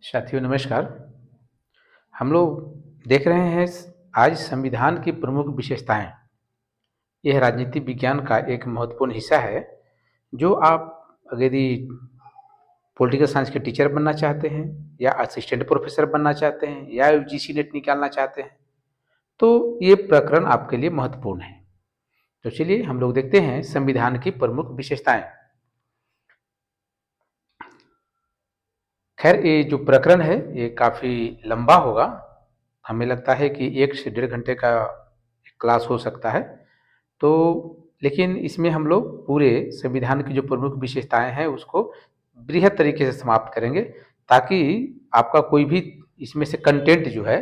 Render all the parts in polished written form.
साथियों नमस्कार। हम लोग देख रहे हैं आज संविधान की प्रमुख विशेषताएं। यह राजनीति विज्ञान का एक महत्वपूर्ण हिस्सा है। जो आप यदि पॉलिटिकल साइंस के टीचर बनना चाहते हैं या असिस्टेंट प्रोफेसर बनना चाहते हैं या यूजीसी नेट निकालना चाहते हैं तो ये प्रकरण आपके लिए महत्वपूर्ण है। तो चलिए हम लोग देखते हैं संविधान की प्रमुख विशेषताएं। खैर ये जो प्रकरण है ये काफ़ी लंबा होगा। हमें लगता है कि 1 से डेढ़ घंटे का क्लास हो सकता है। तो लेकिन इसमें हम लोग पूरे संविधान की जो प्रमुख विशेषताएं हैं उसको बृहद तरीके से समाप्त करेंगे, ताकि आपका कोई भी इसमें से कंटेंट जो है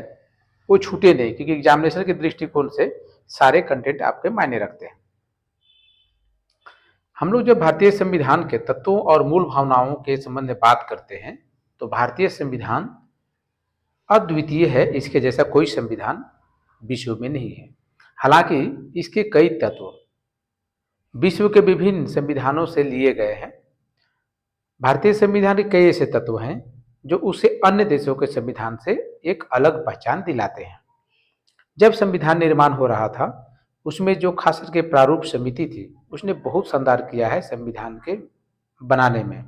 वो छूटे नहीं, क्योंकि एग्जामिनेशन के दृष्टिकोण से सारे कंटेंट आपके मायने रखते हैं। हम लोग जब भारतीय संविधान के तत्वों और मूल भावनाओं के संबंध में बात करते हैं तो भारतीय संविधान अद्वितीय है। इसके जैसा कोई संविधान विश्व में नहीं है। हालांकि इसके कई तत्व विश्व के विभिन्न संविधानों से लिए गए हैं। भारतीय संविधान के कई ऐसे तत्व हैं जो उसे अन्य देशों के संविधान से एक अलग पहचान दिलाते हैं। जब संविधान निर्माण हो रहा था उसमें जो खास करके प्रारूप समिति थी उसने बहुत संधार किया है संविधान के बनाने में,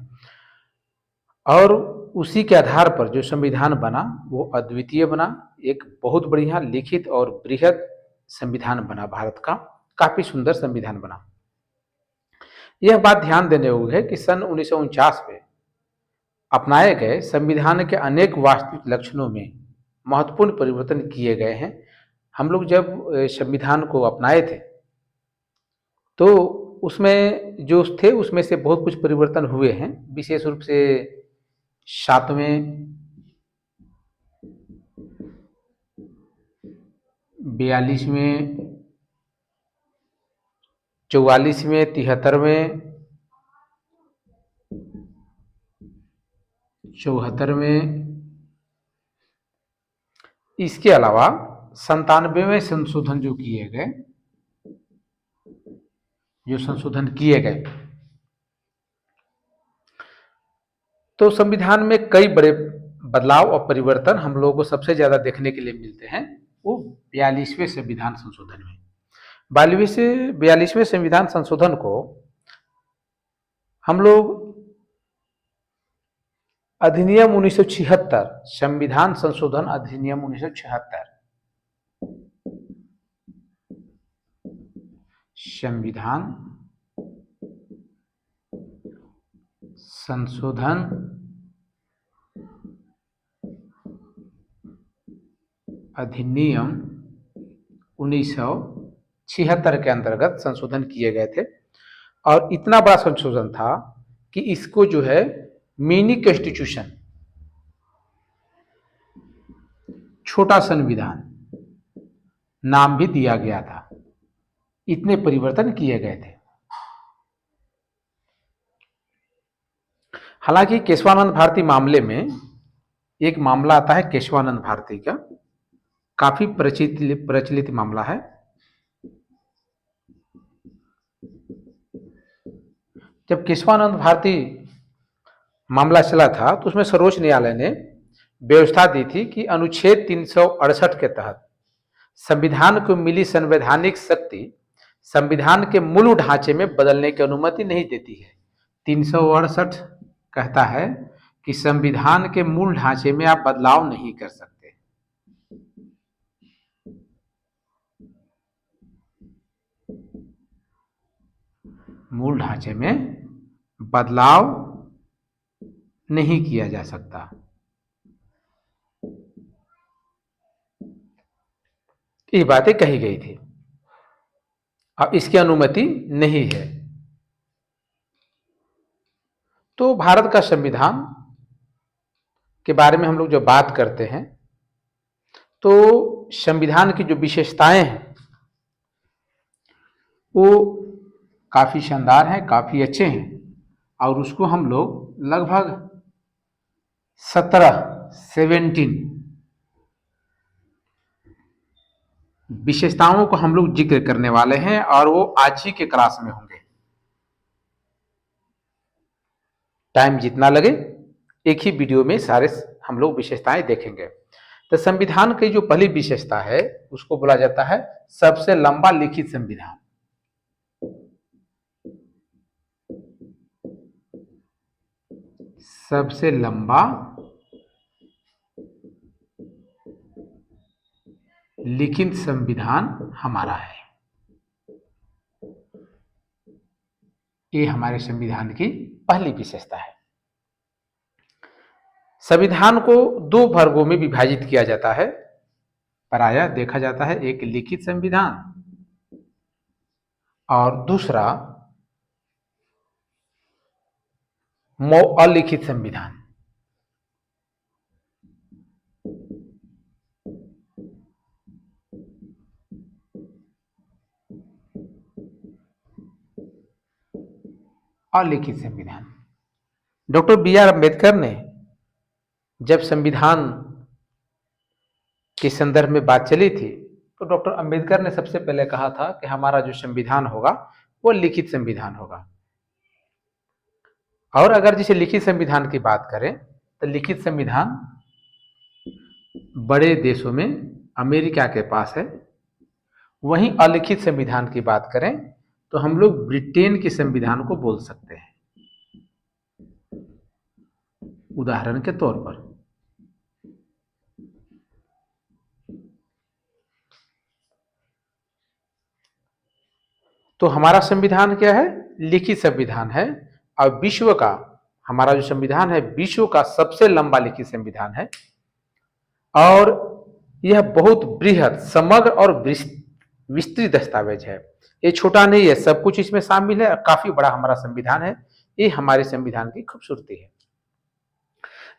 और उसी के आधार पर जो संविधान बना वो अद्वितीय बना। एक बहुत बढ़िया लिखित और बृहद संविधान बना भारत का, काफी सुंदर संविधान बना। यह बात ध्यान देने योग्य है कि सन 1949 में अपनाए गए संविधान के अनेक वास्तविक लक्षणों में महत्वपूर्ण परिवर्तन किए गए हैं। हम लोग जब संविधान को अपनाए थे तो उसमें जो थे उसमें से बहुत कुछ परिवर्तन हुए हैं। विशेष रूप से 7वें, 42वें, 44वें, 73वें, 74वें, इसके अलावा 97वें संशोधन जो संशोधन किए गए तो संविधान में कई बड़े बदलाव और परिवर्तन हम लोगों को सबसे ज्यादा देखने के लिए मिलते हैं वो 42वें संविधान संशोधन में। 42वें संविधान संशोधन को हम लोग अधिनियम 1976, संविधान संशोधन अधिनियम 1976, संविधान संशोधन अधिनियम 1976 के अंतर्गत संशोधन किए गए थे। और इतना बड़ा संशोधन था कि इसको जो है मिनी कॉन्स्टिट्यूशन, छोटा संविधान नाम भी दिया गया था। इतने परिवर्तन किए गए थे। हालांकि केशवानंद भारती मामले में एक मामला आता है केशवानंद भारती का, काफी प्रचलित मामला है। जब केशवानंद भारती मामला चला था तो उसमें सर्वोच्च न्यायालय ने व्यवस्था दी थी कि अनुच्छेद 368 के तहत संविधान को मिली संवैधानिक शक्ति संविधान के मूल ढांचे में बदलने की अनुमति नहीं देती है। 368 कहता है कि संविधान के मूल ढांचे में आप बदलाव नहीं कर सकते। मूल ढांचे में बदलाव नहीं किया जा सकता। ये बातें कही गई थी। अब इसकी अनुमति नहीं है। तो भारत का संविधान के बारे में हम लोग जो बात करते हैं तो संविधान की जो विशेषताएं हैं वो काफी शानदार हैं, काफी अच्छे हैं, और उसको हम लोग लगभग 17 विशेषताओं को हम लोग जिक्र करने वाले हैं, और वो आज ही के क्लास में होंगे। टाइम जितना लगे एक ही वीडियो में सारे हम लोग विशेषताएं देखेंगे। तो संविधान की जो पहली विशेषता है उसको बोला जाता है सबसे लंबा लिखित संविधान। सबसे लंबा लिखित संविधान हमारा है। ये हमारे संविधान की पहली विशेषता है। संविधान को दो वर्गों में विभाजित किया जाता है। प्रायः देखा जाता है एक लिखित संविधान और दूसरा अलिखित संविधान। अलिखित संविधान। डॉक्टर बी आर अम्बेडकर ने जब संविधान के संदर्भ में बात चली थी तो डॉक्टर अम्बेडकर ने सबसे पहले कहा था कि हमारा जो संविधान होगा वो लिखित संविधान होगा। और अगर जिसे लिखित संविधान की बात करें तो लिखित संविधान बड़े देशों में अमेरिका के पास है। वहीं अलिखित संविधान की बात करें तो हम लोग ब्रिटेन के संविधान को बोल सकते हैं। उदाहरण के तौर पर तो हमारा संविधान क्या है? लिखित संविधान है। और विश्व का हमारा जो संविधान है विश्व का सबसे लंबा लिखित संविधान है और यह बहुत बृहद समग्र और विस्तृत दस्तावेज है। ये छोटा नहीं है, सब कुछ इसमें शामिल है और काफी बड़ा हमारा संविधान है। ये हमारे संविधान की खूबसूरती है।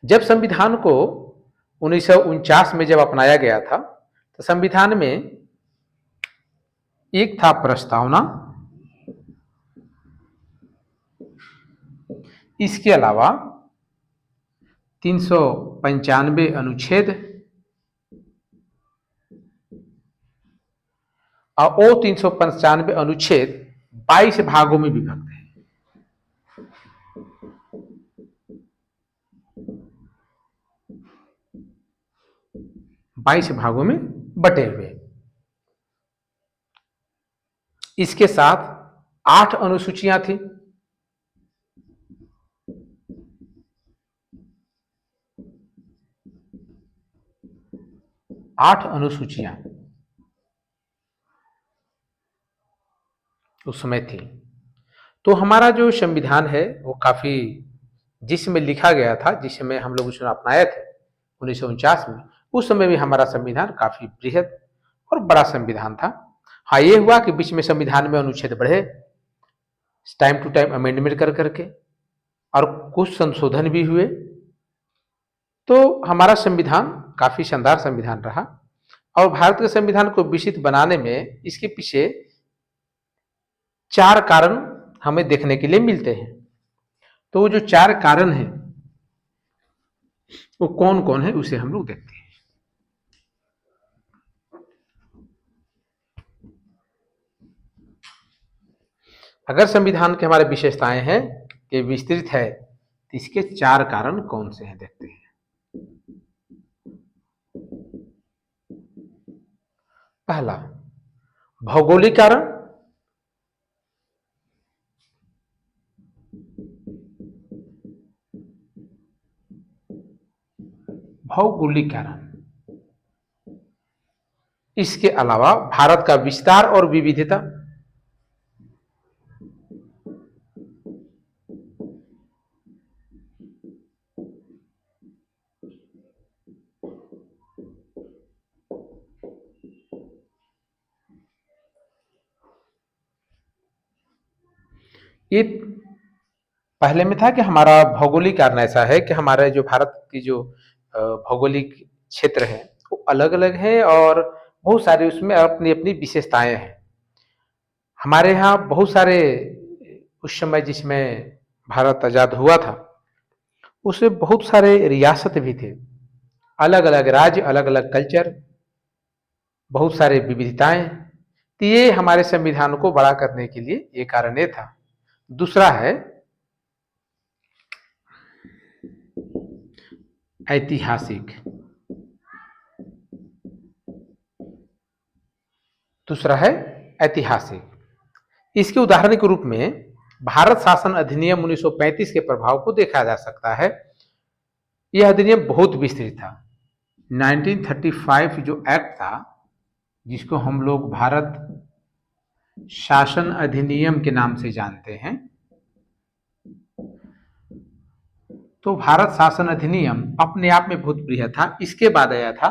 जब संविधान को 1949 में जब अपनाया गया था तो संविधान में एक था प्रस्तावना, इसके अलावा 395 अनुच्छेद और वो 395 अनुच्छेद 22 भागों में विभक्त है। 22 भागों में बटे हुए। इसके साथ 8 अनुसूचियां थी। 8 अनुसूचियां उस समय थी। तो हमारा जो संविधान है वो काफी जिसमें लिखा गया था, जिसमें हम लोग उसमें अपनाए थे 1949 में, उस समय भी हमारा संविधान काफी बृहद और बड़ा संविधान था। हाँ, ये हुआ कि बीच में संविधान में अनुच्छेद बढ़े, टाइम टू टाइम अमेंडमेंट कर करके, और कुछ संशोधन भी हुए। तो हमारा संविधान काफी शानदार संविधान रहा और भारत के संविधान को विकसित बनाने में इसके पीछे 4 कारण हमें देखने के लिए मिलते हैं। तो वो जो 4 कारण हैं वो कौन कौन है उसे हम लोग देखते हैं। अगर संविधान के हमारे विशेषताएं हैं कि विस्तृत है तो इसके 4 कारण कौन से हैं देखते हैं। पहला, भौगोलिक कारण। भौगोलिक कारण। इसके अलावा भारत का विस्तार और विविधता। ये पहले में था कि हमारा भौगोलिक कारण ऐसा है कि हमारे जो भारत की जो भौगोलिक क्षेत्र है वो अलग अलग है और बहुत सारे उसमें अपनी अपनी विशेषताएं हैं। हमारे यहाँ बहुत सारे उस समय जिसमें भारत आजाद हुआ था उसमें बहुत सारे रियासत भी थे, अलग अलग राज्य, अलग अलग कल्चर, बहुत सारे विविधताएं। तो ये हमारे संविधान को बड़ा करने के लिए ये कारण ये था। दूसरा है ऐतिहासिक। दूसरा है ऐतिहासिक। इसके उदाहरण के रूप में भारत शासन अधिनियम 1935 के प्रभाव को देखा जा सकता है। यह अधिनियम बहुत विस्तृत था। 1935 जो एक्ट था, जिसको हम लोग भारत शासन अधिनियम के नाम से जानते हैं, तो भारत शासन अधिनियम अपने आप में बहुत बृहद था। इसके बाद आया था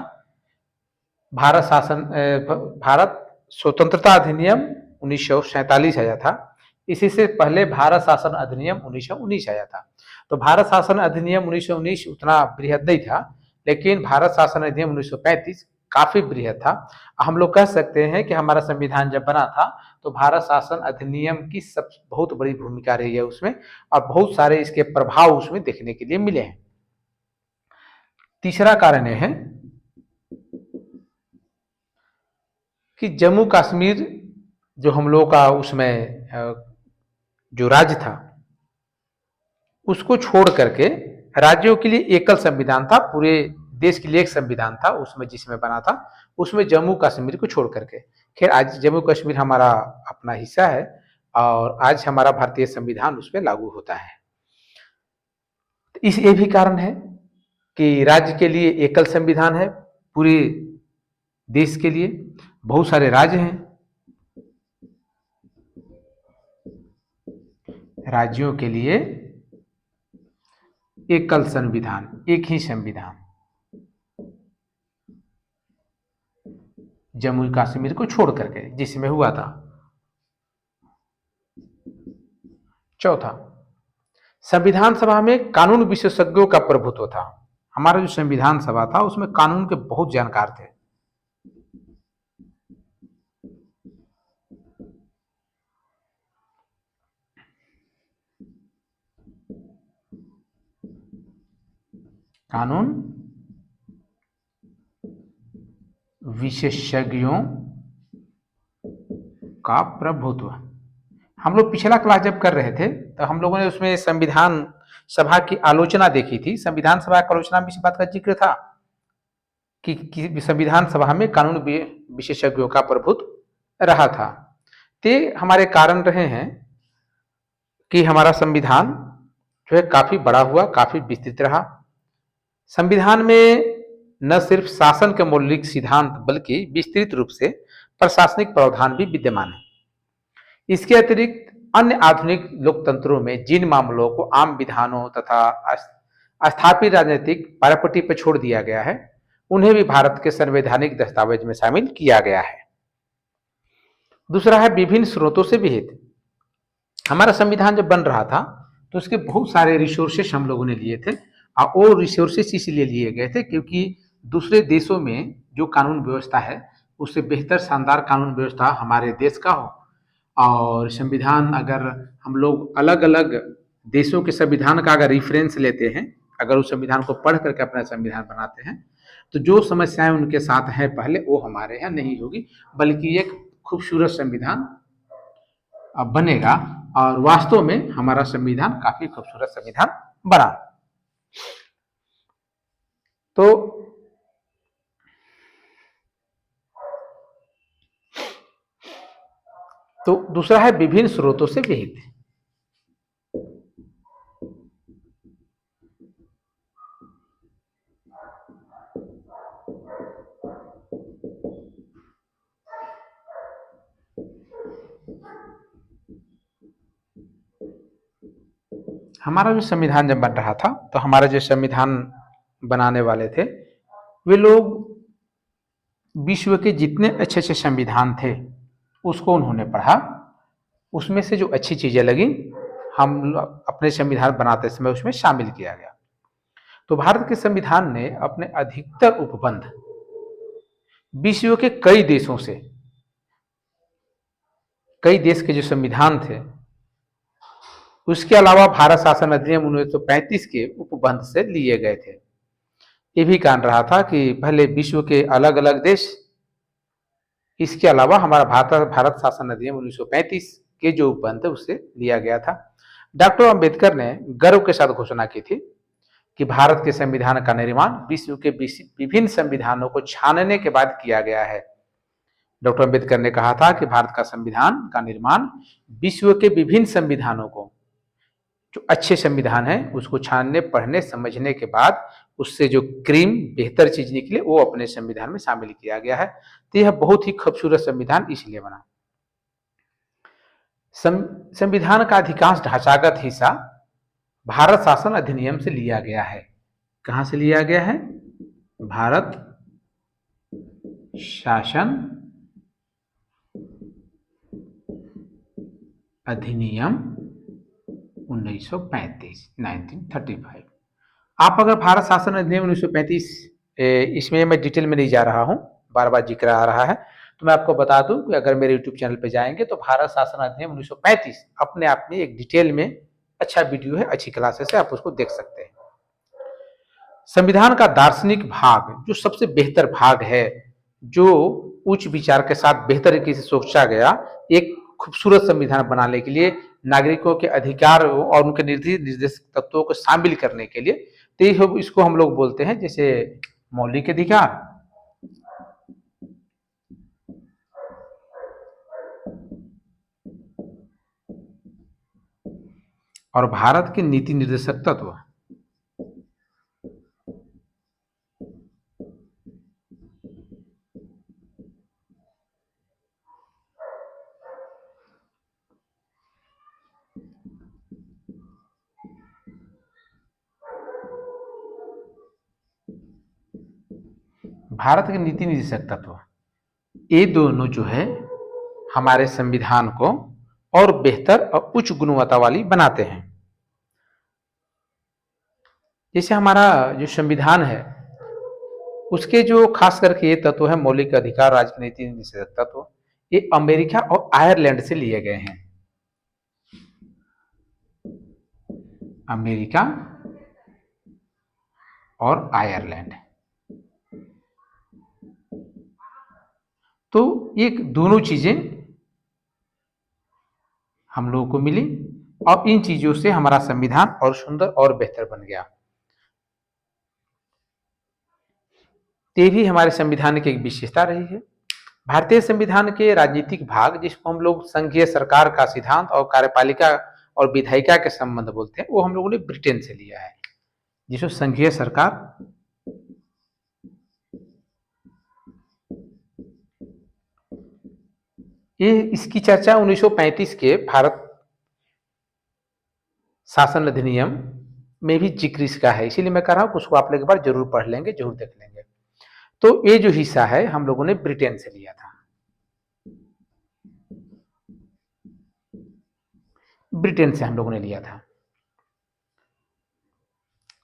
भारत स्वतंत्रता अधिनियम 1947 आया था। इसी से पहले भारत शासन अधिनियम 1919 आया था। तो भारत शासन अधिनियम 1919 उतना बृहद नहीं था, लेकिन भारत शासन अधिनियम 1935 काफी बृहद था। हम लोग कह सकते हैं कि हमारा संविधान जब बना था तो भारत शासन अधिनियम की सब बहुत बड़ी भूमिका रही है उसमें, और बहुत सारे इसके प्रभाव उसमें देखने के लिए मिले हैं। तीसरा कारण यह है कि जम्मू कश्मीर जो हम लोग का उसमें जो राज्य था, उसको छोड़ करके राज्यों के लिए एकल संविधान था। पूरे देश के लिए एक संविधान था उसमें, जिसमें बना था, उसमें जम्मू कश्मीर को छोड़ करके। खैर, आज जम्मू कश्मीर हमारा अपना हिस्सा है और आज हमारा भारतीय संविधान उसमें लागू होता है। इस ये भी कारण है कि राज्य के लिए एकल संविधान है, पूरे देश के लिए बहुत सारे राज्य हैं, राज्यों के लिए एकल संविधान, एक ही संविधान। जम्मू कश्मीर को छोड़ करके जिसमें हुआ था। चौथा, संविधान सभा में कानून विशेषज्ञों का प्रभुत्व था। हमारा जो संविधान सभा था उसमें कानून के बहुत जानकार थे। कानून विशेषज्ञों का प्रभुत्व। हम लोग पिछला क्लास जब कर रहे थे तो हम लोगों ने उसमें संविधान सभा की आलोचना देखी थी। संविधान सभा की आलोचना में इस बात का जिक्र था कि संविधान सभा में कानून विशेषज्ञों का प्रभुत्व रहा था। ते हमारे कारण रहे हैं कि हमारा संविधान जो है काफी बड़ा हुआ, काफी विस्तृत रहा। संविधान में न सिर्फ शासन के मौलिक सिद्धांत बल्कि विस्तृत रूप से प्रशासनिक प्रावधान भी विद्यमान है। इसके अतिरिक्त अन्य आधुनिक लोकतंत्रों में जिन मामलों को आम विधानों तथा स्थापित राजनीतिक पारापट्टी पर छोड़ दिया गया है, उन्हें भी भारत के संवैधानिक दस्तावेज में शामिल किया गया है। दूसरा है विभिन्न स्रोतों से विहित। हमारा संविधान जब बन रहा था तो उसके बहुत सारे रिसोर्सेस हम लोगों ने लिए थे, और वो रिसोर्सेस इसलिए लिए गए थे क्योंकि दूसरे देशों में जो कानून व्यवस्था है उससे बेहतर शानदार कानून व्यवस्था हमारे देश का हो। और संविधान अगर हम लोग अलग अलग देशों के संविधान का अगर रेफरेंस लेते हैं, अगर उस संविधान को पढ़ करके अपना संविधान बनाते हैं, तो जो समस्याएं उनके साथ हैं पहले, वो हमारे यहाँ नहीं होगी, बल्कि एक खूबसूरत संविधान बनेगा। और वास्तव में हमारा संविधान काफी खूबसूरत संविधान बना। तो दूसरा है विभिन्न स्रोतों से विहित। हमारा जो संविधान जब बन रहा था तो हमारा जो संविधान बनाने वाले थे वे लोग विश्व के जितने अच्छे अच्छे संविधान थे उसको उन्होंने पढ़ा। उसमें से जो अच्छी चीजें लगी हम अपने संविधान बनाते समय उसमें शामिल किया गया। तो भारत के संविधान ने अपने अधिकतर उपबंध विश्व के कई देशों से, कई देश के जो संविधान थे उसके अलावा भारत शासन अधिनियम 1935 के उपबंध से लिए गए थे। ये भी कारण रहा था कि पहले विश्व के अलग अलग देश, इसके अलावा हमारा भारत शासन अधिनियम 1935 के जो उपबंध है उससे लिया गया था। डॉक्टर अंबेडकर ने गर्व के साथ घोषणा की थी कि भारत के संविधान का निर्माण विश्व के विभिन्न संविधानों को छानने के बाद किया गया है। डॉक्टर अम्बेडकर ने कहा था कि भारत का संविधान का निर्माण विश्व के विभिन्न संविधानों को, जो अच्छे संविधान है, उसको छानने, पढ़ने, समझने के बाद उससे जो क्रीम बेहतर चीज निकले वो अपने संविधान में शामिल किया गया है। तो यह बहुत ही खूबसूरत संविधान इसलिए बना। संविधान का अधिकांश ढांचागत हिस्सा भारत शासन अधिनियम से लिया गया है। कहां से लिया गया है? भारत शासन अधिनियम 1935। आप अगर भारत शासन अधिनियम 1935, इसमें मैं डिटेल में नहीं जा रहा हूं, बार बार जिक्र आ रहा है, तो मैं आपको बता दूं कि अगर मेरे यूट्यूब चैनल पे जाएंगे तो भारत शासन अधिनियम 1935 अपने आप में एक डिटेल में अच्छा वीडियो है, अच्छी क्लासेस है, आप उसको देख सकते हैं। संविधान का दार्शनिक भाग, जो सबसे बेहतर भाग है, जो उच्च विचार के साथ बेहतर तरीके से सोचा गया, एक खूबसूरत संविधान बनाने के लिए, नागरिकों के अधिकार और उनके निर्देशक तत्वों को शामिल करने के लिए, तो इसको हम लोग बोलते हैं जैसे मौलिक अधिकार, और भारत के नीति निर्देशक तत्व। भारत के नीति निर्देशक तत्व, ये दोनों जो है हमारे संविधान को और बेहतर और उच्च गुणवत्ता वाली बनाते हैं। जैसे हमारा जो संविधान है उसके जो खास करके ये तत्व है, मौलिक अधिकार, राजनीति निषेधक तत्व, ये अमेरिका और आयरलैंड से लिए गए हैं। अमेरिका और आयरलैंड, तो ये दोनों चीजें हम लोगों को मिली और इन चीजों से हमारा संविधान और सुंदर और बेहतर बन गया। ये भी हमारे संविधान की एक विशेषता रही है। भारतीय संविधान के राजनीतिक भाग, जिसको हम लोग संघीय सरकार का सिद्धांत और कार्यपालिका और विधायिका के संबंध बोलते हैं, वो हम लोगों ने ब्रिटेन से लिया है, जिसको संघीय सरकार, ये इसकी चर्चा 1935 के भारत शासन अधिनियम में भी जिक्र इसका है, इसीलिए मैं कह रहा हूं उसको आप लोग एक बार जरूर पढ़ लेंगे, जरूर देख लेंगे। तो ये जो हिस्सा है हम लोगों ने ब्रिटेन से लिया था, ब्रिटेन से हम लोगों ने लिया था।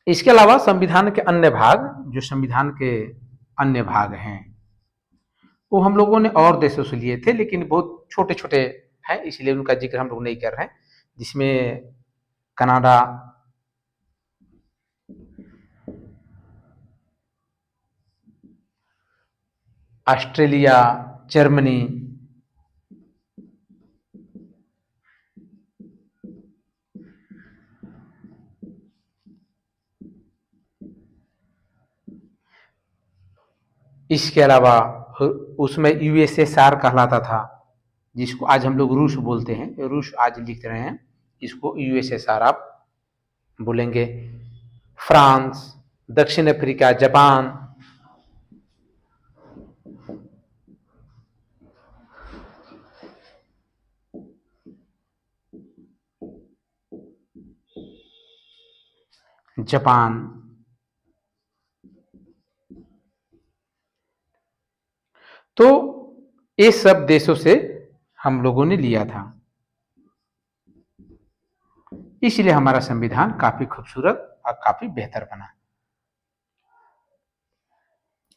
इसके अलावा संविधान के अन्य भाग, जो संविधान के अन्य भाग हैं, वो हम लोगों ने और देशों से लिए थे, लेकिन बहुत छोटे छोटे हैं, इसलिए उनका जिक्र हम लोग नहीं कर रहे हैं, जिसमें कनाडा, ऑस्ट्रेलिया, जर्मनी, इसके अलावा उसमें यूएसएसआर कहलाता था, जिसको आज हम लोग रूस बोलते हैं, रूस आज लिख रहे हैं, इसको यूएसएसआर आप बोलेंगे। फ्रांस, दक्षिण अफ्रीका, जापान, जापान, तो ये सब देशों से हम लोगों ने लिया था, इसलिए हमारा संविधान काफी खूबसूरत और काफी बेहतर बना।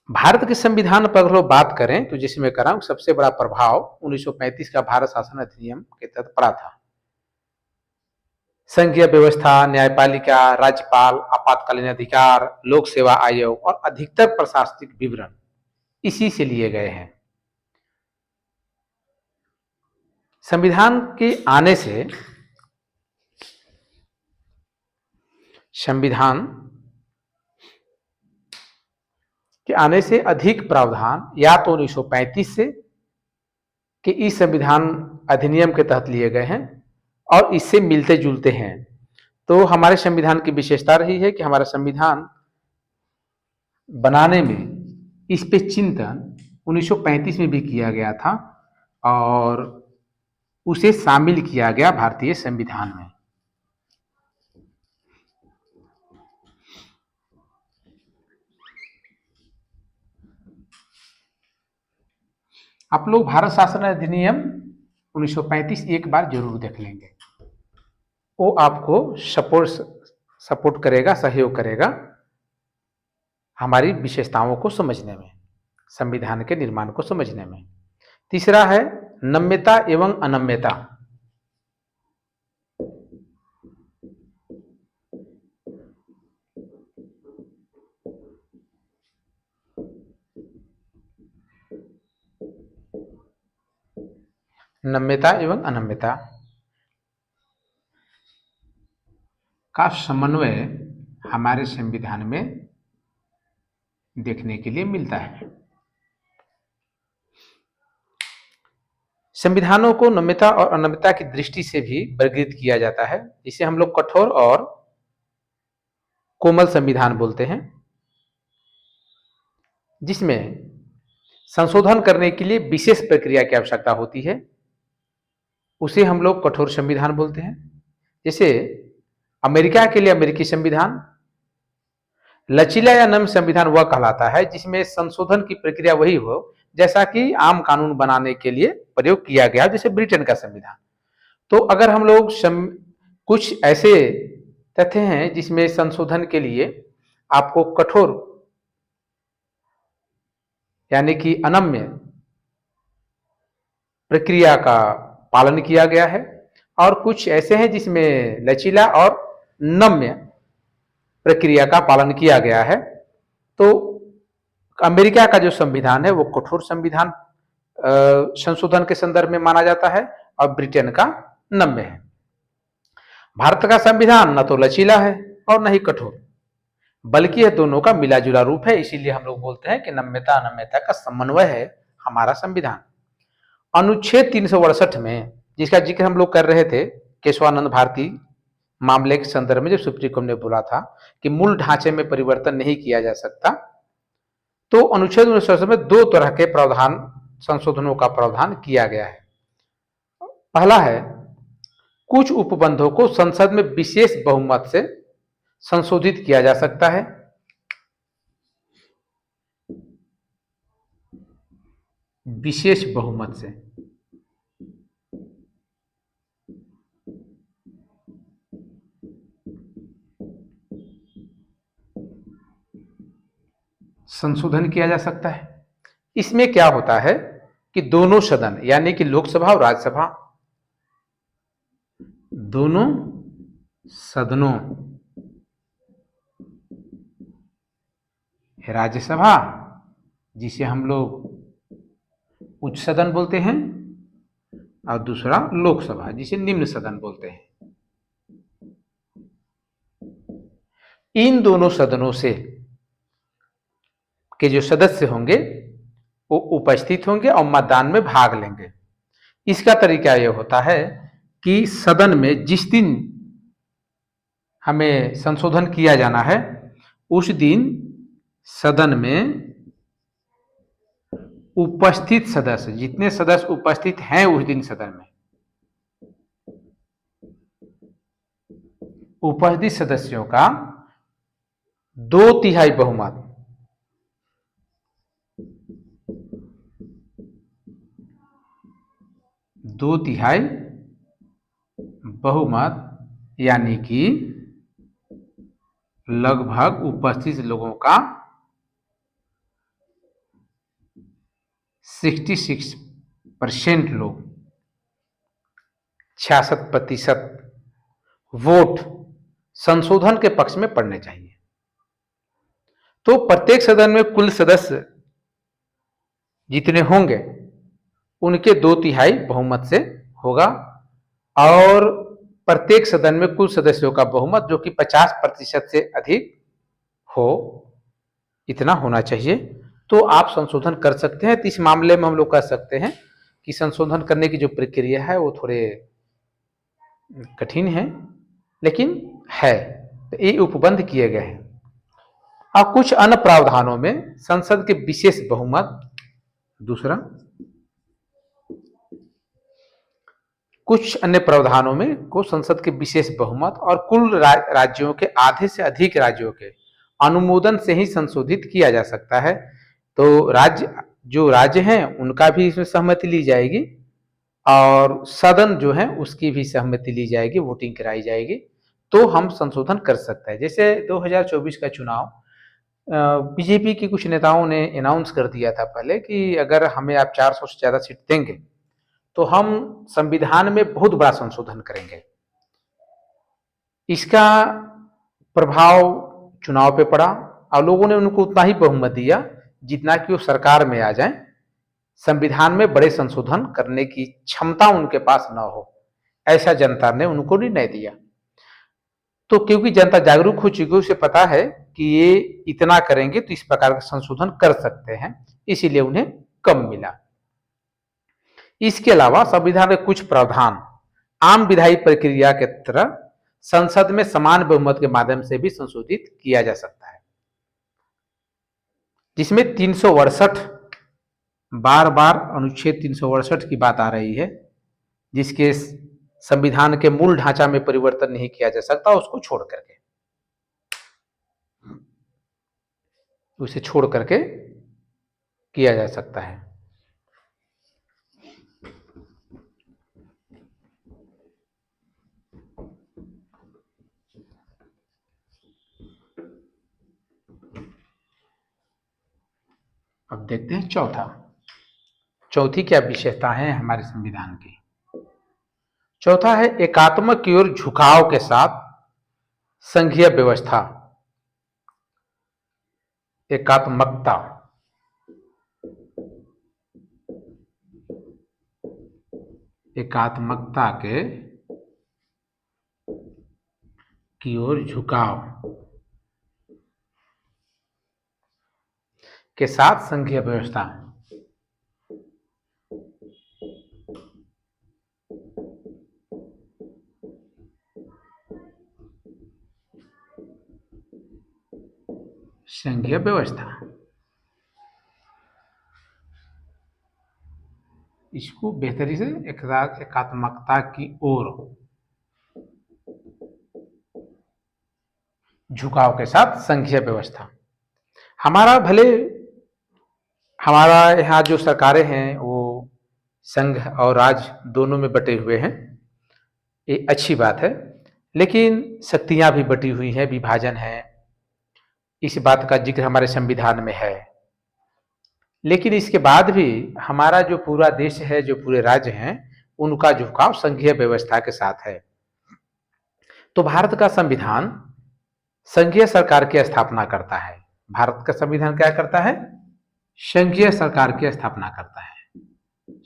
भारत के संविधान पर अगर बात करें तो जैसे मैं कर रहा हूं, सबसे बड़ा प्रभाव 1935 का भारत शासन अधिनियम के तहत पड़ा था। संघीय व्यवस्था, न्यायपालिका, राज्यपाल, आपातकालीन अधिकार, लोक सेवा आयोग और अधिकतर प्रशासनिक विवरण इसी से लिए गए हैं। संविधान के आने से संविधान कि आने से अधिक प्रावधान या तो 1935 से कि इस संविधान अधिनियम के तहत लिए गए हैं और इससे मिलते जुलते हैं। तो हमारे संविधान की विशेषता रही है कि हमारा संविधान बनाने में इस पे चिंतन 1935 में भी किया गया था और उसे शामिल किया गया भारतीय संविधान में। आप लोग भारत शासन अधिनियम 1935 एक बार जरूर देख लेंगे, वो आपको सपोर्ट करेगा, सहयोग करेगा हमारी विशेषताओं को समझने में, संविधान के निर्माण को समझने में। तीसरा है नम्यता एवं अनम्यता। नम्यता एवं अनम्यता का समन्वय हमारे संविधान में देखने के लिए मिलता है। संविधानों को नम्यता और अनम्यता की दृष्टि से भी वर्गीकृत किया जाता है, जिसे हम लोग कठोर और कोमल संविधान बोलते हैं, जिसमें संशोधन करने के लिए विशेष प्रक्रिया की आवश्यकता होती है, उसे हम लोग कठोर संविधान बोलते हैं। जैसे अमेरिका के लिए अमेरिकी संविधान, लचीला या नम्य संविधान वह कहलाता है जिसमें संशोधन की प्रक्रिया वही हो जैसा कि आम कानून बनाने के लिए प्रयोग किया गया, जैसे ब्रिटेन का संविधान। तो अगर हम लोग कुछ ऐसे तथ्य हैं जिसमें संशोधन के लिए आपको कठोर यानी कि अनम्य प्रक्रिया का पालन किया गया है, और कुछ ऐसे हैं जिसमें लचीला और नम्य प्रक्रिया का पालन किया गया है। तो अमेरिका का जो संविधान है वो कठोर संविधान संशोधन के संदर्भ में माना जाता है और ब्रिटेन का नम्य है। भारत का संविधान न तो लचीला है और न ही कठोर, बल्कि यह दोनों का मिला जुला रूप है। इसीलिए हम लोग बोलते हैं कि नम्यता अनम्यता का समन्वय है हमारा संविधान। अनुच्छेद 368 में, जिसका जिक्र हम लोग कर रहे थे केशवानंद भारती मामले के संदर्भ में, जब सुप्रीम कोर्ट ने बोला था कि मूल ढांचे में परिवर्तन नहीं किया जा सकता, तो अनुच्छेद 368 में दो तरह के प्रावधान, संशोधनों का प्रावधान किया गया है। पहला है, कुछ उपबंधों को संसद में विशेष बहुमत से संशोधित किया जा सकता है। विशेष बहुमत से। संशोधन किया जा सकता है। इसमें क्या होता है कि दोनों सदन यानी कि लोकसभा और राज्यसभा, दोनों सदनों, राज्यसभा जिसे हम लोग उच्च सदन बोलते हैं और दूसरा लोकसभा जिसे निम्न सदन बोलते हैं, इन दोनों सदनों से के जो सदस्य होंगे वो उपस्थित होंगे और मतदान में भाग लेंगे। इसका तरीका यह होता है कि सदन में जिस दिन हमें संशोधन किया जाना है उस दिन सदन में उपस्थित सदस्य, जितने सदस्य उपस्थित हैं उस दिन सदन में, उपस्थित सदस्यों का 2/3 बहुमत, दो तिहाई बहुमत यानी कि लगभग उपस्थित लोगों का 66% लोग, 66% वोट संशोधन के पक्ष में पड़ने चाहिए। तो प्रत्येक सदन में कुल सदस्य जितने होंगे उनके 2/3 बहुमत से होगा, और प्रत्येक सदन में कुल सदस्यों का बहुमत जो कि 50% से अधिक हो, इतना होना चाहिए। तो आप संशोधन कर सकते हैं। तो इस मामले में हम लोग कह सकते हैं कि संशोधन करने की जो प्रक्रिया है वो थोड़े कठिन है, लेकिन है। तो ये उपबंध किए गए हैं। और कुछ अन्य प्रावधानों में संसद के विशेष बहुमत, दूसरा कुछ अन्य प्रावधानों में को संसद के विशेष बहुमत और कुल राज्यों के आधे से अधिक राज्यों के अनुमोदन से ही संशोधित किया जा सकता है। तो जो राज्य हैं उनका भी इसमें सहमति ली जाएगी और सदन जो है उसकी भी सहमति ली जाएगी, वोटिंग कराई जाएगी, तो हम संशोधन कर सकते हैं। जैसे 2024 का चुनाव बीजेपी के कुछ नेताओं ने अनाउंस कर दिया था पहले कि अगर हमें आप 400 से ज़्यादा सीट देंगे तो हम संविधान में बहुत बड़ा संशोधन करेंगे। इसका प्रभाव चुनाव पे पड़ा और लोगों ने उनको उतना ही बहुमत दिया जितना कि वो सरकार में आ जाए। संविधान में बड़े संशोधन करने की क्षमता उनके पास न हो, ऐसा जनता ने उनको निर्णय दिया। तो क्योंकि जनता जागरूक हो चुकी है, उसे पता है कि ये इतना करेंगे तो इस प्रकार का संशोधन कर सकते हैं, इसीलिए उन्हें कम मिला। इसके अलावा संविधान के कुछ प्रावधान आम विधायी प्रक्रिया के तरह संसद में समान बहुमत के माध्यम से भी संशोधित किया जा सकता है, जिसमें 368 बार बार अनुच्छेद 368 की बात आ रही है, जिसके संविधान के मूल ढांचा में परिवर्तन नहीं किया जा सकता, उसे छोड़ करके किया जा सकता है। अब देखते हैं चौथी क्या विशेषता है हमारे संविधान की। चौथा है एकात्मक की ओर झुकाव के साथ संघीय व्यवस्था। एकात्मकता के की ओर झुकाव के साथ संघीय व्यवस्था। संघीय व्यवस्था इसको बेहतरी से एकात्मकता की ओर झुकाव के साथ संघीय व्यवस्था। हमारा यहाँ जो सरकारें हैं वो संघ और राज्य दोनों में बटे हुए हैं, ये अच्छी बात है, लेकिन शक्तियां भी बटी हुई हैं, विभाजन है, इस बात का जिक्र हमारे संविधान में है। लेकिन इसके बाद भी हमारा जो पूरा देश है, जो पूरे राज्य हैं, उनका झुकाव संघीय व्यवस्था के साथ है। तो भारत का संविधान संघीय सरकार की स्थापना करता है। भारत का संविधान क्या करता है? संघीय सरकार की स्थापना करता है।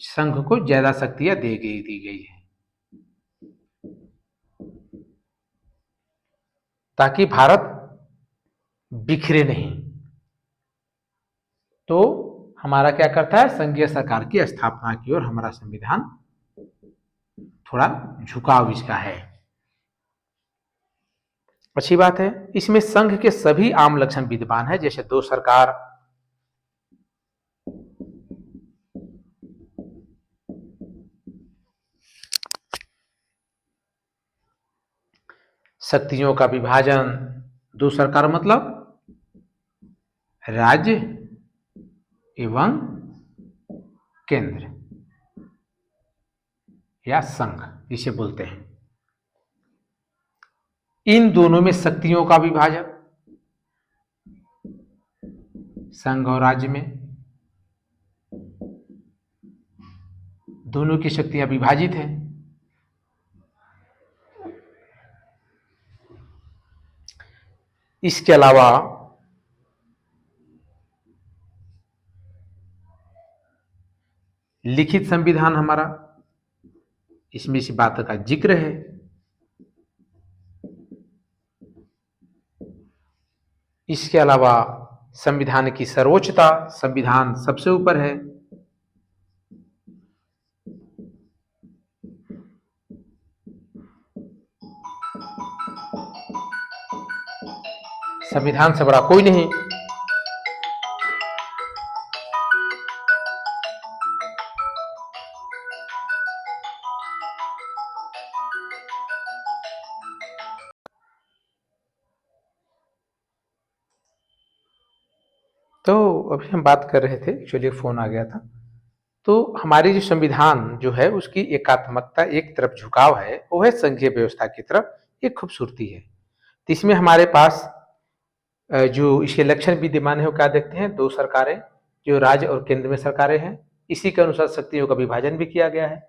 संघ को ज्यादा शक्तियां दी गई है ताकि भारत बिखरे नहीं। तो हमारा क्या करता है? संघीय सरकार की स्थापना की ओर हमारा संविधान थोड़ा झुकाव इसका है। अच्छी बात है। इसमें संघ के सभी आम लक्षण विद्यमान है, जैसे दो सरकार, शक्तियों का विभाजन। दो सरकार मतलब राज्य एवं केंद्र या संघ जिसे बोलते हैं। इन दोनों में शक्तियों का विभाजन, संघ और राज्य में दोनों की शक्तियां विभाजित हैं। इसके अलावा लिखित संविधान हमारा, इसमें इस बात का जिक्र है। इसके अलावा संविधान की सर्वोच्चता, संविधान सबसे ऊपर है। संविधान से बड़ा कोई नहीं। तो अभी हम बात कर रहे थे, एक्चुअली फ़ोन आ गया था। तो हमारी जो संविधान जो है उसकी एकात्मकता, एक तरफ झुकाव है, वो है संघीय व्यवस्था की तरफ, एक खूबसूरती है। तो इसमें हमारे पास जो इसके लक्षण विद्यमान है वो क्या देखते हैं, दो सरकारें, जो राज्य और केंद्र में सरकारें हैं। इसी के अनुसार शक्तियों का विभाजन भी किया गया है।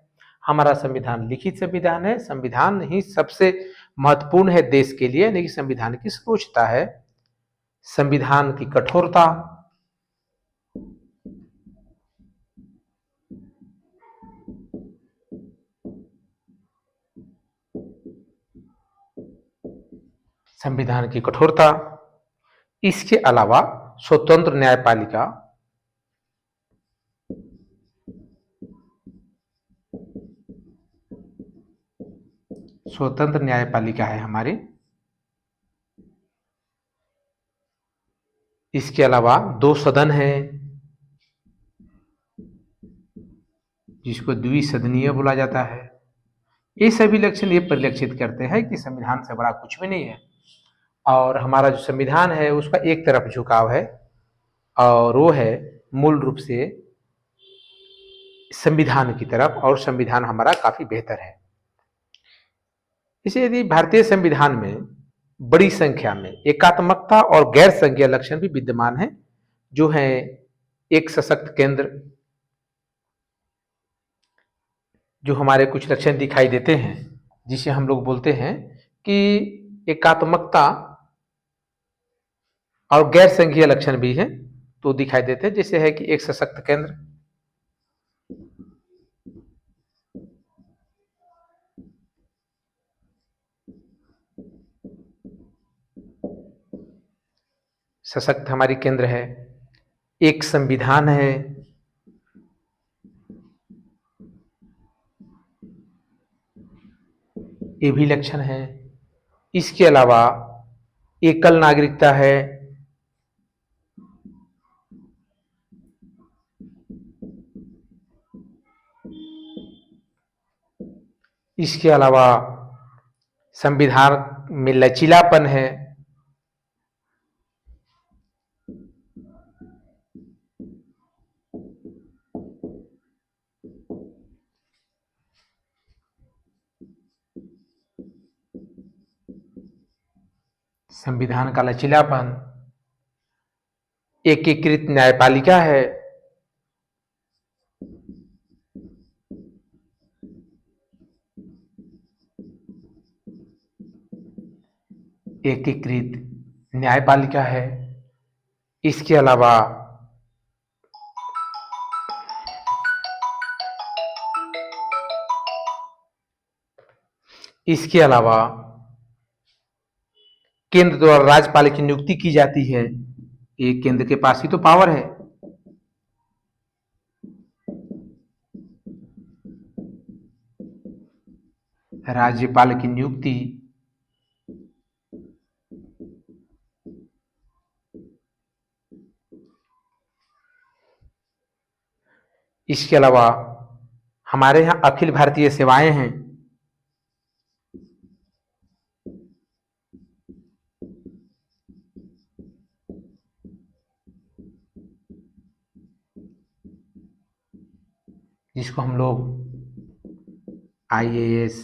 हमारा संविधान लिखित संविधान है, संविधान ही सबसे महत्वपूर्ण है देश के लिए, यानी कि संविधान की सर्वोच्चता है, संविधान की कठोरता, संविधान की कठोरता, इसके अलावा स्वतंत्र न्यायपालिका, स्वतंत्र न्यायपालिका है हमारी। इसके अलावा दो सदन है, जिसको द्विसदनीय बोला जाता है। ये सभी लक्षण ये परिलक्षित करते हैं कि संविधान से बड़ा कुछ भी नहीं है। और हमारा जो संविधान है उसका एक तरफ झुकाव है, और वो है मूल रूप से संविधान की तरफ, और संविधान हमारा काफी बेहतर है। इसे यदि भारतीय संविधान में बड़ी संख्या में एकात्मकता और गैर संघीय लक्षण भी विद्यमान है, जो है एक सशक्त केंद्र, जो हमारे कुछ लक्षण दिखाई देते हैं, जिसे हम लोग बोलते हैं कि एकात्मकता और गैर संघीय लक्षण भी है, तो दिखाई देते हैं। जैसे है कि एक सशक्त केंद्र, सशक्त हमारी केंद्र है, एक संविधान है, ये भी लक्षण है। इसके अलावा एकल नागरिकता है, इसके अलावा संविधान में लचीलापन है, संविधान का लचीलापन, एकीकृत न्यायपालिका है, एकीकृत न्यायपालिका है। इसके अलावा इसके अलावा केंद्र द्वारा राज्यपाल की नियुक्ति की जाती है, ये केंद्र के पास ही तो पावर है। राज्यपाल की नियुक्ति, इसके अलावा हमारे यहाँ अखिल भारतीय सेवाएं हैं, जिसको हम लोग आईएएस,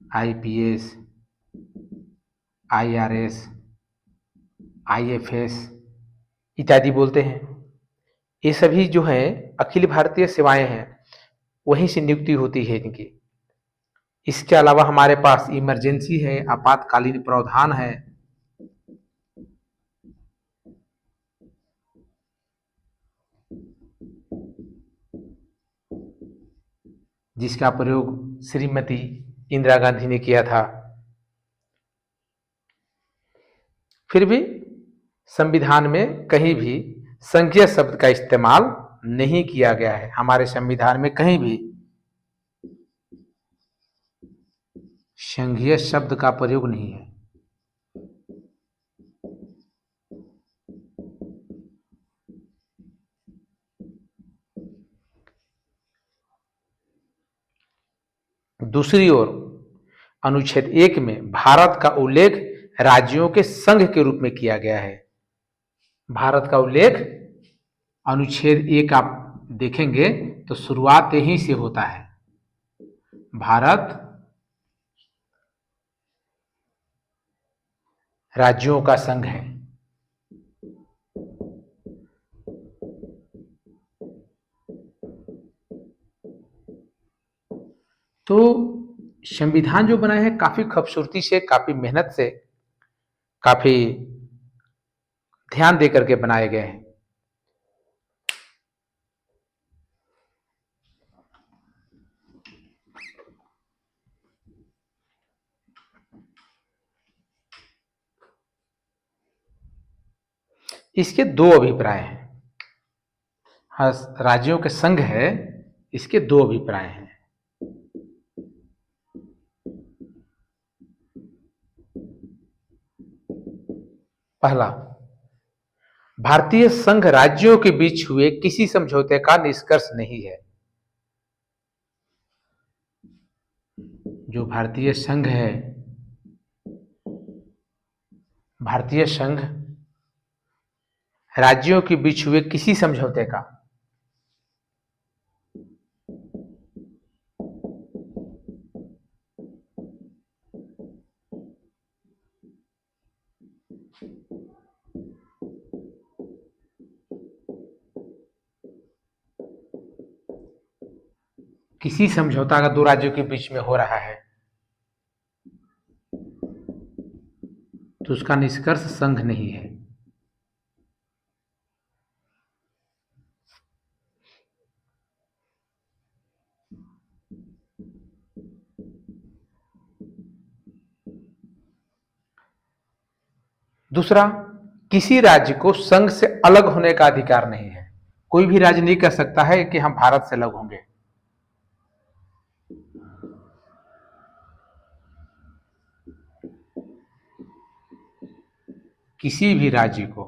आईपीएस, आईआरएस, आईएफएस इत्यादि बोलते हैं। ये सभी जो है अखिल भारतीय सेवाएं हैं, वहीं से नियुक्ति होती है इनकी। इसके अलावा हमारे पास इमरजेंसी है, आपातकालीन प्रावधान है, जिसका प्रयोग श्रीमती इंदिरा गांधी ने किया था। फिर भी संविधान में कहीं भी संघीय शब्द का इस्तेमाल नहीं किया गया है। हमारे संविधान में कहीं भी संघीय शब्द का प्रयोग नहीं है। दूसरी ओर अनुच्छेद 1 में भारत का उल्लेख राज्यों के संघ के रूप में किया गया है। भारत का उल्लेख अनुच्छेद 1 आप देखेंगे तो शुरुआत यहीं से होता है। भारत राज्यों का संघ है। तो संविधान जो बनाए हैं काफी खूबसूरती से, काफी मेहनत से, काफी ध्यान दे करके बनाए गए हैं। इसके दो अभिप्राय हैं। हाँ, राज्यों के संघ है, इसके दो अभिप्राय हैं। पहला, भारतीय संघ राज्यों के बीच हुए किसी समझौते का निष्कर्ष नहीं है। जो भारतीय संघ है, भारतीय संघ राज्यों के बीच हुए किसी समझौते का किसी समझौता का दो राज्यों के बीच में हो रहा है तो उसका निष्कर्ष संघ नहीं है। दूसरा, किसी राज्य को संघ से अलग होने का अधिकार नहीं है। कोई भी राज्य नहीं कह सकता है कि हम भारत से अलग होंगे। किसी भी राज्य को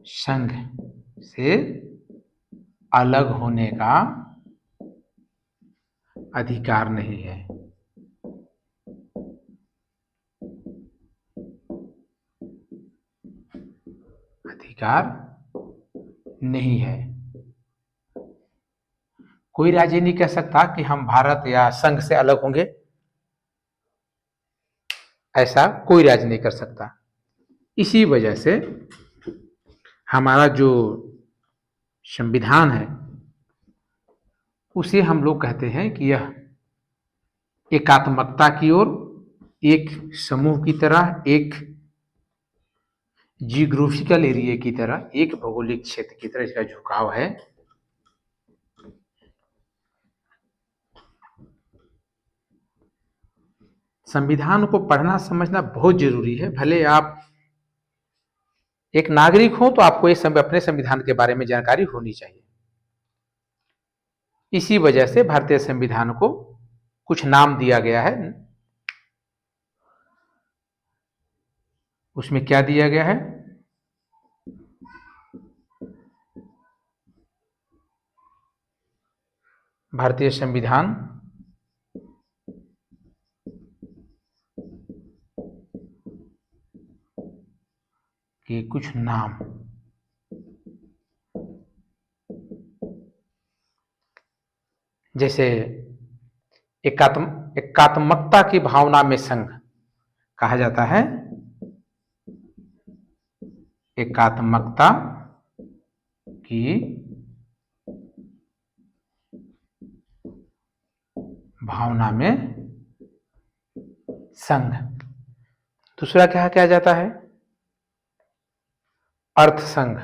संघ से अलग होने का अधिकार नहीं है। अधिकार नहीं है। कोई राज्य नहीं कह सकता कि हम भारत या संघ से अलग होंगे। ऐसा कोई राज्य नहीं कर सकता। इसी वजह से हमारा जो संविधान है उसे हम लोग कहते हैं कि यह एकात्मकता की ओर, एक समूह की तरह, एक जियोग्राफिकल एरिया की तरह, एक भौगोलिक क्षेत्र की तरह इसका झुकाव है। संविधान को पढ़ना समझना बहुत जरूरी है। भले आप एक नागरिक हो तो आपको ये अपने संविधान के बारे में जानकारी होनी चाहिए। इसी वजह से भारतीय संविधान को कुछ नाम दिया गया है। उसमें क्या दिया गया है? भारतीय संविधान के कुछ नाम, जैसे एकात्मकता की भावना में संघ कहा जाता है। एकात्मकता की भावना में संघ। दूसरा क्या क्या जाता है? अर्थ संघ।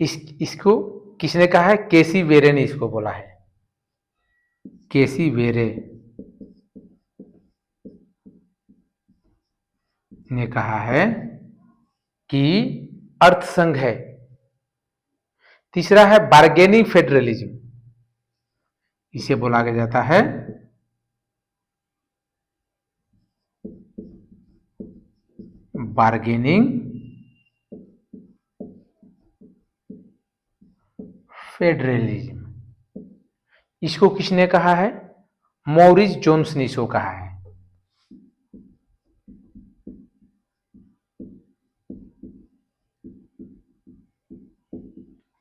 इसको किसने कहा है? केसी वेरे ने इसको बोला है। केसी वेरे ने कहा है कि अर्थसंघ है। तीसरा है बार्गेनिंग फेडरलिज्म, इसे बोला गया जाता है बार्गेनिंग फेडरलिज्म। इसको किसने कहा है? मॉरिस जोन्स ने इसको कहा है।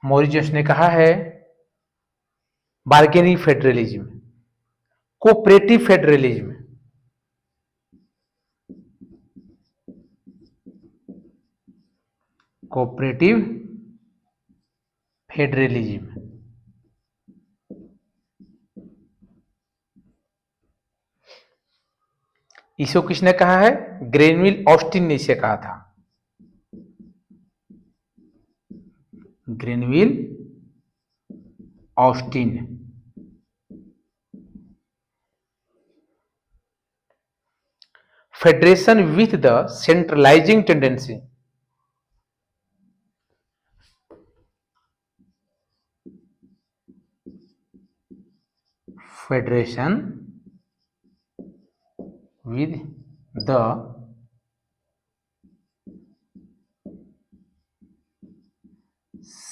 मॉरिस जोन्स ने कहा है bargaining federalism, cooperative federalism, cooperative federalism. इसको किसने कहा है? ग्रेनविल ऑस्टिन ने इसे कहा था। Granville Austin. Federation with the centralising tendency, federation with the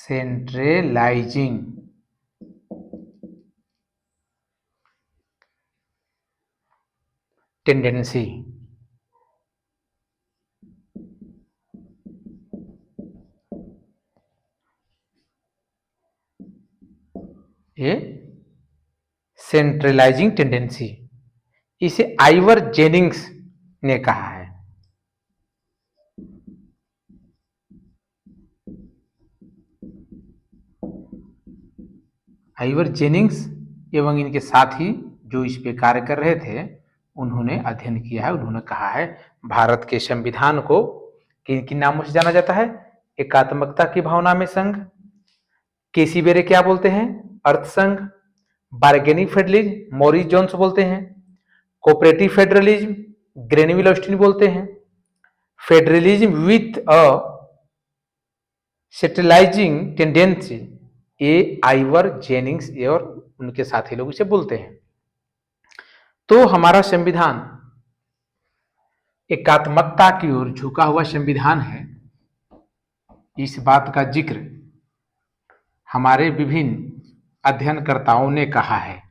centralising tendency. ये सेंट्रलाइजिंग टेंडेंसी, इसे आइवर जेनिंग्स ने कहा है। आइवर जेनिंग्स एवं इनके साथी जो इस पे कार्य कर रहे थे, उन्होंने अध्ययन किया है। उन्होंने कहा है भारत के संविधान को किन किन नामों से जाना जाता है? एकात्मकता की भावना में संघ, केसी बेरे क्या बोलते हैं? अर्थसंघ। बार्गेनिंग फेडरलिज्म, मॉरिस जोन्स बोलते हैं। कोऑपरेटिव फेडरलिज्म, ग्रेनविल ऑस्टिन बोलते हैं। Federalism with a centralising tendency, ये आइवर जेनिंग्स और उनके साथी लोग इसे बोलते हैं। तो हमारा संविधान एकात्मकता की ओर झुका हुआ संविधान है। इस बात का जिक्र हमारे विभिन्न अध्ययनकर्ताओं ने कहा है।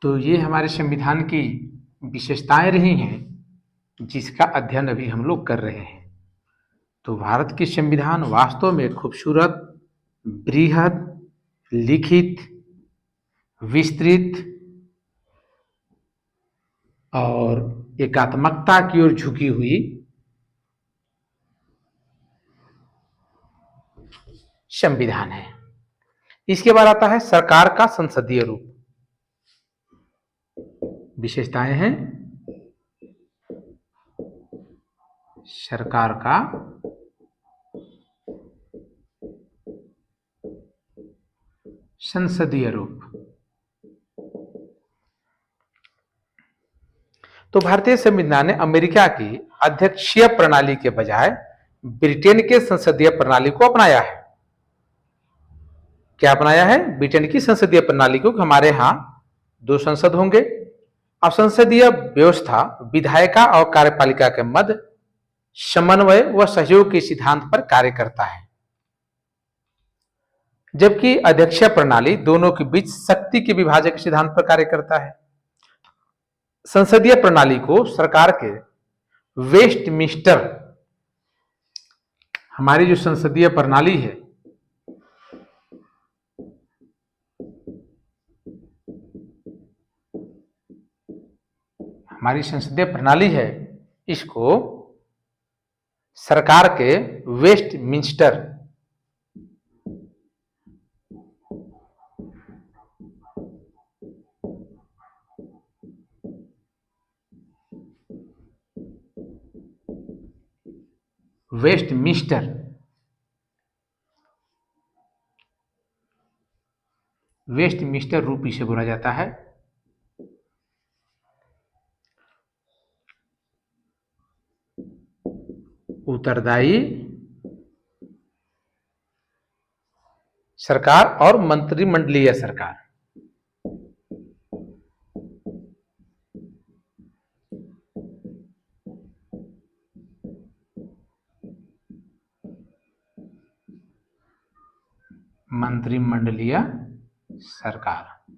तो ये हमारे संविधान की विशेषताएं रही हैं, जिसका अध्ययन अभी हम लोग कर रहे हैं। तो भारत की संविधान वास्तव में खूबसूरत, बृहद, लिखित, विस्तृत और एकात्मकता की ओर झुकी हुई संविधान है। इसके बाद आता है सरकार का संसदीय रूप। विशेषताएं हैं सरकार का संसदीय रूप। तो भारतीय संविधान ने अमेरिका की अध्यक्षीय प्रणाली के बजाय ब्रिटेन के संसदीय प्रणाली को अपनाया है। क्या अपनाया है? ब्रिटेन की संसदीय प्रणाली को। हमारे यहां 2 संसद होंगे। अब संसदीय व्यवस्था विधायिका और कार्यपालिका के मध्य समन्वय व सहयोग के सिद्धांत पर कार्य करता है, जबकि अध्यक्षीय प्रणाली दोनों के बीच शक्ति के विभाजन के सिद्धांत पर कार्य करता है। संसदीय प्रणाली को सरकार के वेस्टमिंस्टर, हमारी जो संसदीय प्रणाली है, हमारी संसदीय प्रणाली है, इसको सरकार के वेस्टमिंस्टर वेस्टमिंस्टर, वेस्टमिंस्टर रूप इसे बोला जाता है। उत्तरदायी सरकार और मंत्रिमंडलीय सरकार। मंत्रिमंडलीय सरकार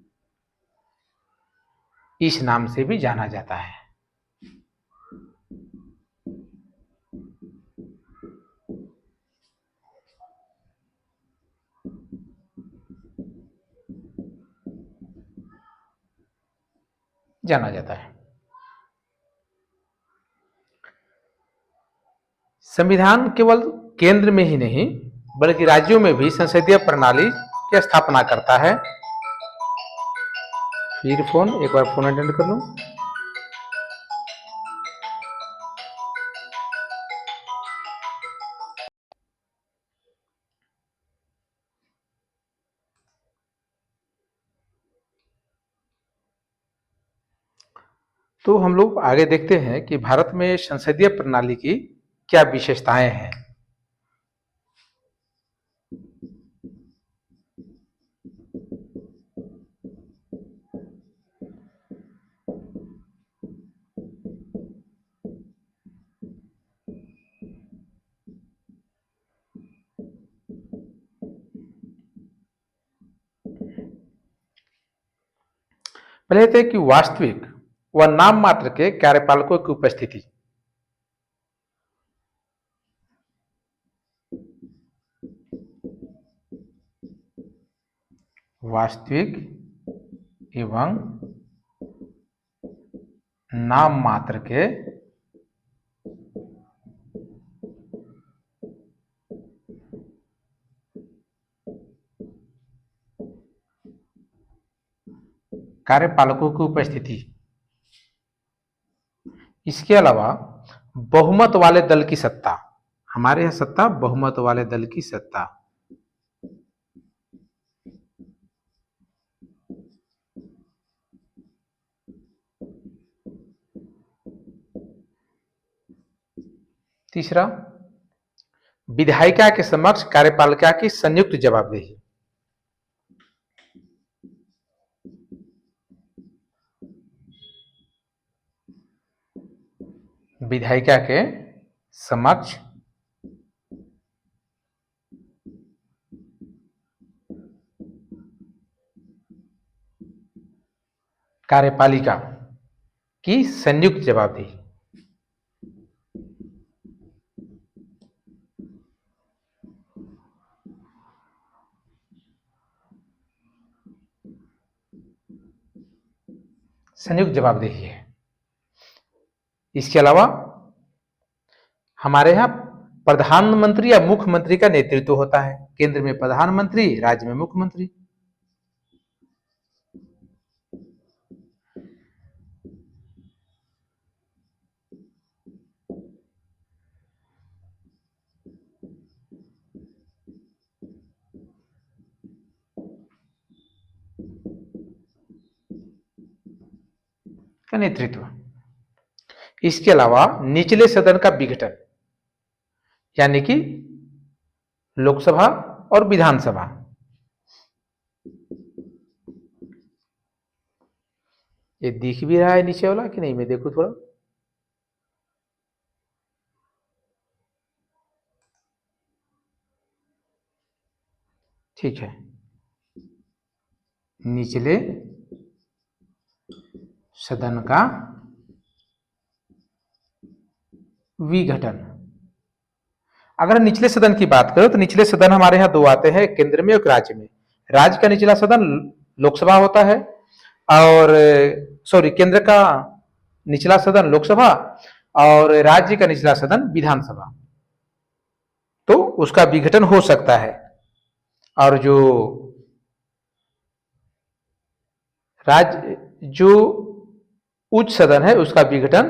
इस नाम से भी जाना जाता है। जाना जाता है। संविधान केवल केंद्र में ही नहीं बल्कि राज्यों में भी संसदीय प्रणाली की स्थापना करता है। फिर फोन, एक बार फोन अटेंड कर लूं। तो हम लोग आगे देखते हैं कि भारत में संसदीय प्रणाली की क्या विशेषताएं हैं। पहले थे कि वास्तविक व नाम मात्र के कार्यपालकों की उपस्थिति। वास्तविक एवं नाम मात्र के कार्यपालकों की उपस्थिति। इसके अलावा बहुमत वाले दल की सत्ता, हमारे यहां सत्ता बहुमत वाले दल की सत्ता। तीसरा, विधायिका के समक्ष कार्यपालिका की संयुक्त जवाबदेही। विधायिका के समक्ष कार्यपालिका की संयुक्त जवाबदेही। संयुक्त जवाबदेही है। इसके अलावा हमारे यहां प्रधानमंत्री या मुख्यमंत्री का नेतृत्व होता है। केंद्र में प्रधानमंत्री, राज्य में मुख्यमंत्री। का नेतृत्व। इसके अलावा निचले सदन का विघटन, यानी कि लोकसभा और विधानसभा। ये दिख भी रहा है नीचे वाला कि नहीं, मैं देखूं थोड़ा। ठीक है, निचले सदन का विघटन। अगर निचले सदन की बात करें तो निचले सदन हमारे यहाँ दो आते हैं, केंद्र में और राज्य में। राज्य का निचला सदन लोकसभा होता है, और सॉरी, केंद्र का निचला सदन लोकसभा और राज्य का निचला सदन विधानसभा। तो उसका विघटन हो सकता है, और जो राज्य जो उच्च सदन है उसका विघटन